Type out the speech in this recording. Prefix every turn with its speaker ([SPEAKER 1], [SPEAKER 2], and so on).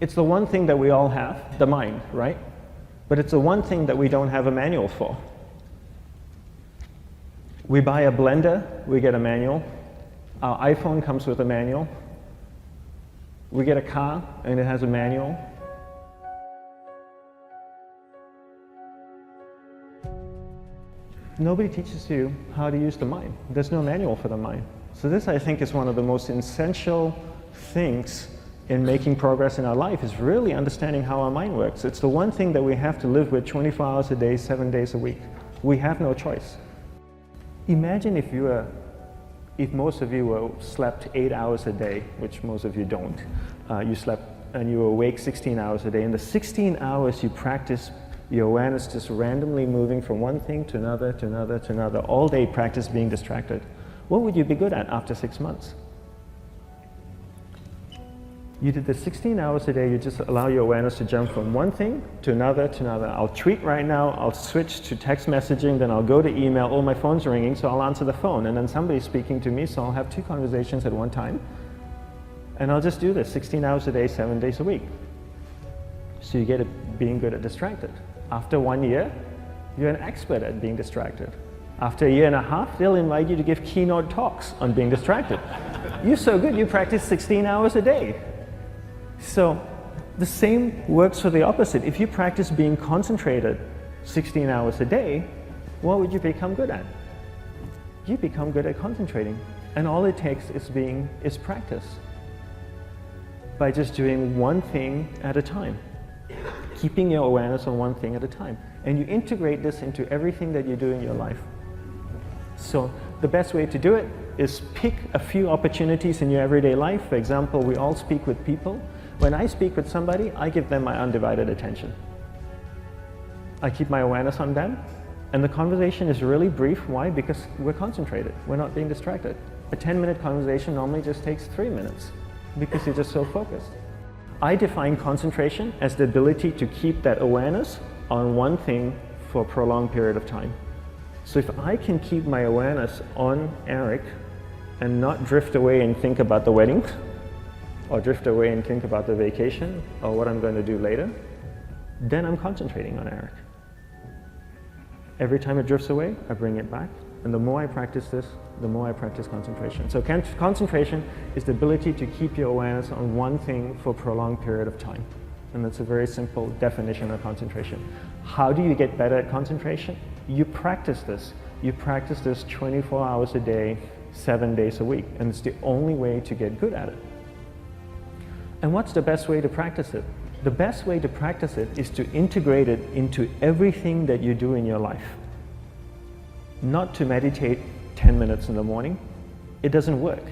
[SPEAKER 1] It's the one thing that we all have, the mind, right? But it's the one thing that we don't have a manual for. We buy a blender, we get a manual. Our iPhone comes with a manual. We get a car and it has a manual. Nobody teaches you how to use the mind. There's no manual for the mind. So this, I think, is one of the most essential things in making progress in our life, is really understanding how our mind works. It's the one thing that we have to live with 24 hours a day, 7 days a week. We have no choice. Imagine if most of you slept 8 hours a day, which most of you don't. You slept and you were awake 16 hours a day. In the 16 hours you practice your awareness just randomly moving from one thing to another, to another, to another. All day practice being distracted. What would you be good at after 6 months? You did the 16 hours a day, you just allow your awareness to jump from one thing to another, to another. I'll tweet right now, I'll switch to text messaging, then I'll go to email. Oh, my phone's ringing, so I'll answer the phone. And then somebody's speaking to me, so I'll have 2 conversations at one time. And I'll just do this 16 hours a day, 7 days a week. So you get it being good at distracted. After 1 year, you're an expert at being distracted. After a year and a half, they'll invite you to give keynote talks on being distracted. You're so good, you practice 16 hours a day. So the same works for the opposite. If you practice being concentrated 16 hours a day, what would you become good at? You become good at concentrating. And all it takes is practice. By just doing one thing at a time. Keeping your awareness on one thing at a time. And you integrate this into everything that you do in your life. So the best way to do it is pick a few opportunities in your everyday life. For example, we all speak with people. When I speak with somebody, I give them my undivided attention. I keep my awareness on them, and the conversation is really brief. Why? Because we're concentrated. We're not being distracted. A 10-minute conversation normally just takes 3 minutes because you're just so focused. I define concentration as the ability to keep that awareness on one thing for a prolonged period of time. So if I can keep my awareness on Eric and not drift away and think about the wedding, or drift away and think about the vacation, or what I'm going to do later, then I'm concentrating on Eric. Every time it drifts away, I bring it back. And the more I practice this, the more I practice concentration. So concentration is the ability to keep your awareness on one thing for a prolonged period of time. And that's a very simple definition of concentration. How do you get better at concentration? You practice this. You practice this 24 hours a day, 7 days a week. And it's the only way to get good at it. And what's the best way to practice it? The best way to practice it is to integrate it into everything that you do in your life. Not to meditate 10 minutes in the morning. It doesn't work.